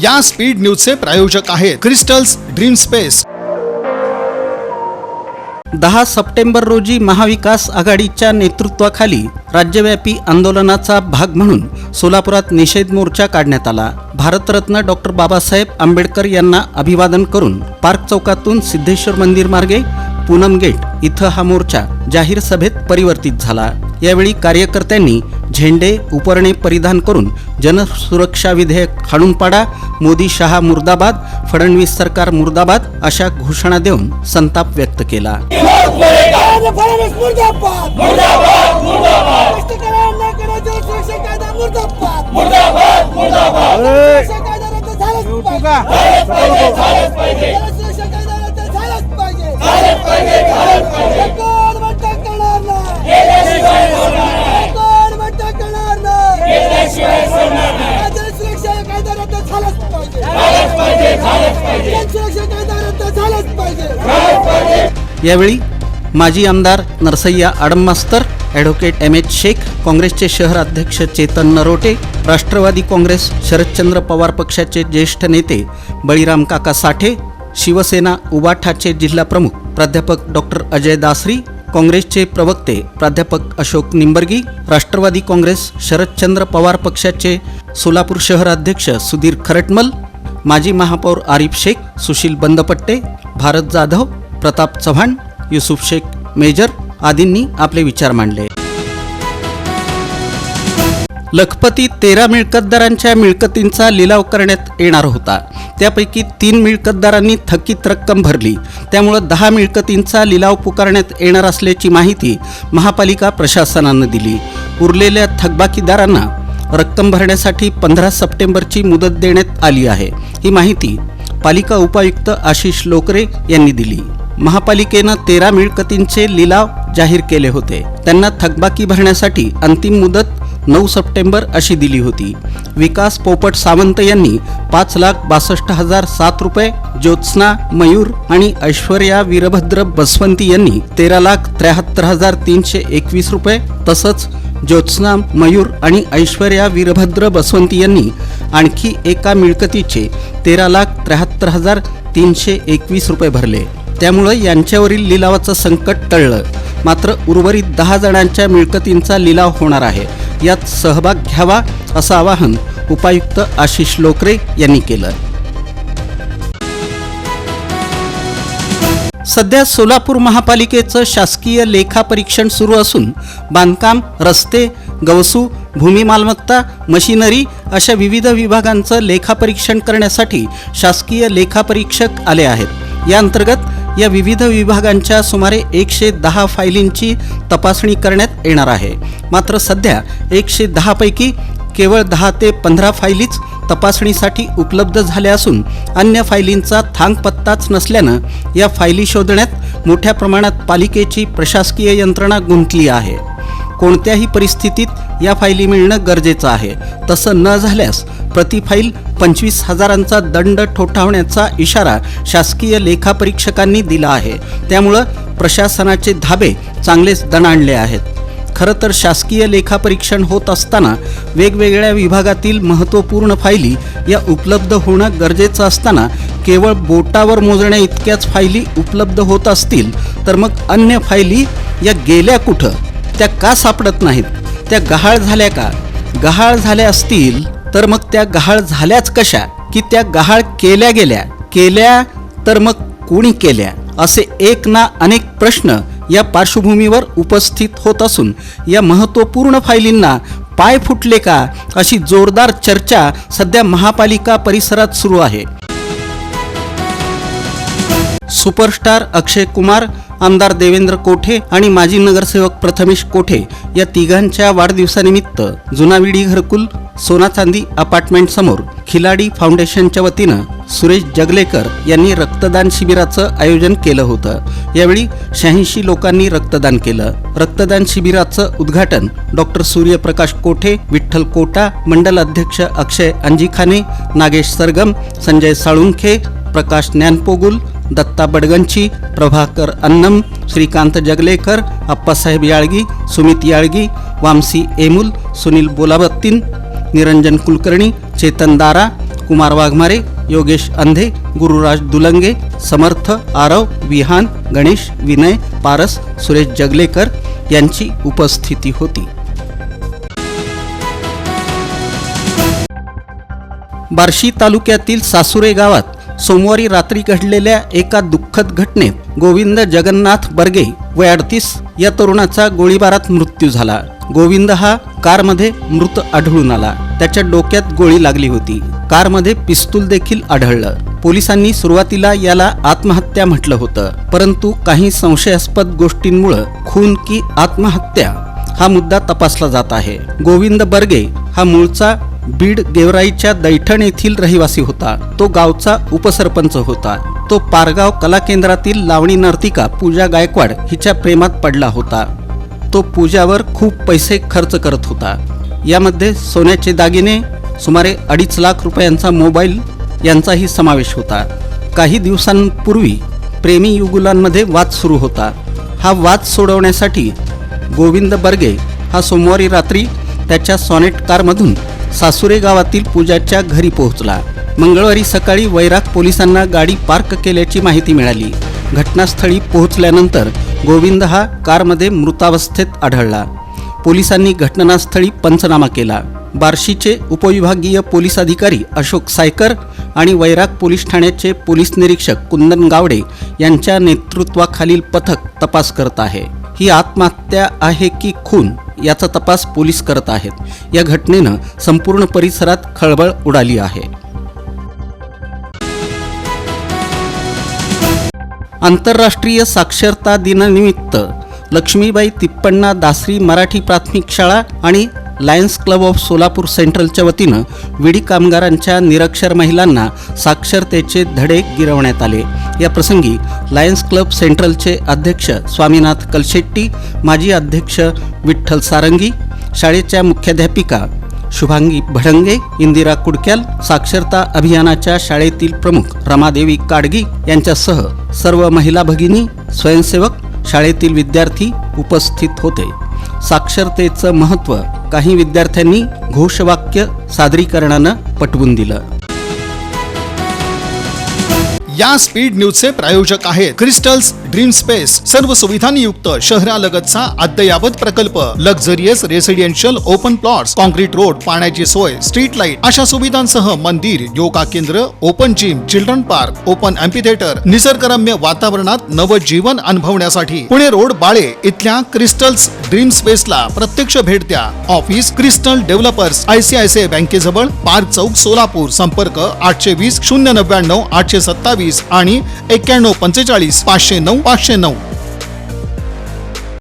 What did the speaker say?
या स्पीड न्यूजचे प्रायोजक आहेत क्रिस्टल्स ड्रीम स्पेस। 10 सप्टेंबर रोजी महाविकास आघाडीच्या नेतृत्वाखाली राज्यव्यापी आंदोलनाचा भाग म्हणून सोलापुरात निषेध मोर्चा काढण्यात आला। भारतरत्न डॉक्टर बाबासाहेब आंबेडकर यांना अभिवादन करून पार्क चौकातून सिद्धेश्वर मंदिर मार्गे पूनम गेट इथं हा मोर्चा जाहीर सभेत परिवर्तित झाला। यावेळी कार्यकर्त्यांनी झेंडे उपरणे परिधान करून जनसुरक्षा विधेयक हाणून पाडा, मोदी शहा मुर्दाबाद, फडणवीस सरकार मुर्दाबाद अशा घोषणा देऊन संताप व्यक्त केला। यावेळी माजी आमदार नरसय्या आडममास्तर, ॲडव्होकेट एम.एच. शेख, काँग्रेसचे शहर अध्यक्ष चेतन नरोटे, राष्ट्रवादी काँग्रेस शरदचंद्र पवार पक्षाचे ज्येष्ठ नेते बळीराम काका साठे, शिवसेना उबाठाचे जिल्हा प्रमुख प्राध्यापक डॉक्टर अजय दासरी, काँग्रेसचे प्रवक्ते प्राध्यापक अशोक निंबर्गी, राष्ट्रवादी काँग्रेस शरदचंद्र पवार पक्षाचे सोलापूर शहर अध्यक्ष सुधीर खरटमल, माजी महापौर आरिफ शेख, सुशील बंदपट्टे, भारत जाधव, प्रताप चव्हाण, युसुफ शेख मेजर आदींनी आपले विचार मांडले। लखपती 13 मिळकतदारांच्या मिळकतींचा लिलाव करण्यात येणार होता। त्यापैकी 3 मिळकतदारांनी थकीत रक्कम भरली, त्यामुळे 10 मिळकतींचा लिलाव पुकारण्यात येणार असल्याची माहिती महापालिका प्रशासनानं दिली। उरलेल्या थकबाकीदारांना रक्कम भरण्यासाठी 15 सप्टेंबरची मुदत देण्यात आली आहे। ही माहिती पालिका उपायुक्त आशिष लोकरे यांनी दिली। महापालिकेनं 13 मिळकतींचे लिलाव जाहीर केले होते। त्यांना थकबाकी भरण्यासाठी अंतिम मुदत 9 सप्टेंबर अशी दिली होती। विकास पोपट सावंत यांनी 5,62,007 रुपये, ज्योत्स्ना मयूर आणि ऐश्वर्या वीरभद्र बसवंती यांनी 13,73,321 रुपये, तसंच ज्योत्स्ना मयूर आणि ऐश्वर्या वीरभद्र बसवंती यांनी आणखी एका मिळकतीचे 13,73,321 रुपये भरले। त्यामुळे यांच्यावरील लिलावाचं संकट टळलं। मात्र उर्वरित 10 जणांच्या मिळकतींचा लिलाव होणार आहे। यात सहभाग घ्यावा असं आवाहन उपायुक्त आशिष लोकरे यांनी केलं। सध्या सोलापूर महापालिकेचं शासकीय लेखापरीक्षण सुरू असून बांधकाम, रस्ते, गवसू, भूमी मालमत्ता, मशिनरी अशा विविध विभागांचं लेखापरीक्षण करण्यासाठी शासकीय लेखापरीक्षक आले आहेत। या अंतर्गत या विविध विभागांच्या सुमारे 110 फायलींची तपासणी करण्यात येणार आहे। मात्र सध्या 110 पैकी केवळ 10 ते 15 फायलीच तपासणीसाठी उपलब्ध झाल्या असून अन्य फायलींचा थांगपत्ताच नसल्यानं या फायली शोधण्यात मोठ्या प्रमाणात पालिकेची प्रशासकीय यंत्रणा गुंतली आहे। कोणत्याही परिस्थितीत या फायली मिळणं गरजेचं आहे। तसं न झाल्यास प्रति फाईल 25,000चा दंड ठोठावण्याचा इशारा शासकीय लेखापरीक्षकांनी दिला आहे। त्यामुळं प्रशासनाचे धाबे चांगलेच दणाणले आहेत। खरं तर शासकीय लेखापरीक्षण होत असताना वेगवेगळ्या विभागातील महत्त्वपूर्ण फायली या उपलब्ध होणं गरजेचं असताना केवळ बोटावर मोजण्या इतक्याच फायली उपलब्ध होत असतील तर मग अन्य फायली या गेल्या कुठं? त्या का सापडत नाहीत? त्या गहाळ झाल्या का? गहाळ झाल्या असतील तर मग त्या गहाळ झाल्याच कशा? की त्या गहाळ केल्या तर मग कोणी केल्या? असे एक ना अनेक प्रश्न या पार्श्वभूमीवर उपस्थित होत असून या महत्त्वपूर्ण फायलींना पाय फुटले का अशी जोरदार चर्चा सध्या महापालिका परिसरात सुरू आहे। सुपरस्टार अक्षय कुमार, आमदार देवेंद्र कोठे आणि माजी नगरसेवक प्रथमेश कोठे या तिघांच्या वाढदिवसानिमित्त जुनाविडी घरकुल सोना चांदी अपार्टमेंट समोर खिलाडी फाउंडेशनच्या वतीनं सुरेश जगलेकर यांनी रक्तदान शिबिराचं आयोजन केलं होतं। यावेळी 86 लोकांनी रक्तदान केलं। रक्तदान शिबिराचं उद्घाटन डॉक्टर सूर्यप्रकाश कोठे, विठ्ठल कोटा, मंडल अध्यक्ष अक्षय अंजिखाने, नागेश सरगम, संजय साळुंखे, प्रकाश ज्ञानपोगुल, दत्ता बडगंची, प्रभाकर अन्नम, श्रीकांत जगलेकर, अप्पासाहेब याळगी, सुमित याळगी, वामसी एमुल, सुनील बोलाबत्तीन, निरंजन कुलकर्णी, चेतन दारा, कुमार वाघमारे, योगेश अंधे, गुरुराज दुलंगे, समर्थ, आरव, विहान, गणेश, विनय, पारस, सुरेश जगलेकर यांची उपस्थिती होती. बार्शी तालुक्यातील सासुरे गावात सोमवारी रात्री घडलेल्या एका दुःखद घटनेत गोविंद जगन्नाथ बर्गे वय 38 या तरुणाचा गोळीबारात मृत्यू झाला. गोविंद हा कारमध्ये मृत आढळून आला. त्याच्या डोक्यात गोळी लागली होती. कारमध्ये पिस्तूल देखील आढळलं. पोलिसांनी सुरुवातीला याला आत्महत्या म्हटलं होतं, परंतु काही संशयास्पद गोष्टींमुळे खून की आत्महत्या हा मुद्दा तपासला जात आहे. गोविंद बर्गे हा मूळचा बीड गेवराईच्या दैठण येथील रहिवासी होता. तो गावचा उपसरपंच होता. तो पारगाव कला केंद्रातील लावणी नर्तिका पूजा गायकवाड हिच्या प्रेमात पडला होता. तो पूजावर खूप पैसे खर्च करत होता. यामध्ये सोन्याचे दागिने, सुमारे 2.5 लाख रुपयांचा मोबाईल यांचाही समावेश होता. काही दिवसांपूर्वी प्रेमी युगुलांमध्ये वाद सुरू होता. हा वाद सोडवण्यासाठी गोविंद बर्गे हा सोमवारी रात्री त्याच्या सॉनेट कारमधून सासुरे गावातील पूजाच्या घरी पोहोचला. मंगळवारी सकाळी वैराग पोलिसांना गाडी पार्क केल्याची माहिती मिळाली. घटनास्थळी पोहोचल्यानंतर गोविंद हा कारमध्ये मृतावस्थेत आढळला. पोलिसांनी घटनास्थळी पंचनामा केला. बार्शीचे उपविभागीय पोलीस अधिकारी अशोक सायकर आणि वैराग पोलीस ठाण्याचे पोलीस निरीक्षक कुंदन गावडे यांच्या नेतृत्वाखालील पथक तपास करत आहे. ही आत्महत्या आहे की खून याचा तपास पोलीस करत आहेत. या घटनेनं संपूर्ण परिसरात खळबळ उडाली आहे. आंतरराष्ट्रीय साक्षरता दिनानिमित्त लक्ष्मीबाई तिप्पण्णा दासरी मराठी प्राथमिक शाळा आणि लायन्स क्लब ऑफ सोलापूर सेंट्रलच्या वतीनं विडी कामगारांच्या निरक्षर महिलांना साक्षरतेचे धडे गिरवण्यात आले. या प्रसंगी लायन्स क्लब सेंट्रलचे अध्यक्ष स्वामीनाथ कलशेट्टी, माजी अध्यक्ष विठ्ठल सारंगी, शाळेच्या मुख्याध्यापिका शुभांगी भडंगे, इंदिरा कुडक्याल, साक्षरता अभियानाच्या शाळेतील प्रमुख रमादेवी काडगी यांच्यासह सर्व महिला भगिनी, स्वयंसेवक, शाळेतील विद्यार्थी उपस्थित होते. साक्षरतेचं महत्त्व काही विद्यार्थ्यांनी घोषवाक्य सादरीकरणानं पटवून दिलं. या स्पीड न्यूजचे प्रायोजक आहेत क्रिस्टल्स ड्रीम स्पेस. सर्व सुविधांनी युक्त शहरालगतचा अद्ययावत प्रकल्प, luxurious residential open plots, concrete road, पाण्याची सोय, स्ट्रीट लाईट अशा सुविधांसह मंदिर, योगा केंद्र, open gym, children park, open amphitheatre, निसर्गरम्य वातावरणात नवजीवन अनुभवण्यासाठी पुणे रोड बाळे इथल्या क्रिस्टल्स ड्रीम स्पेसला प्रत्यक्ष भेट द्या. ऑफिस क्रिस्टल डेव्हलपर्स, ICICI बँकेजवळ, पार्क चौक, सोलापूर. संपर्क 820 099 827 आणि 91 45 509 509.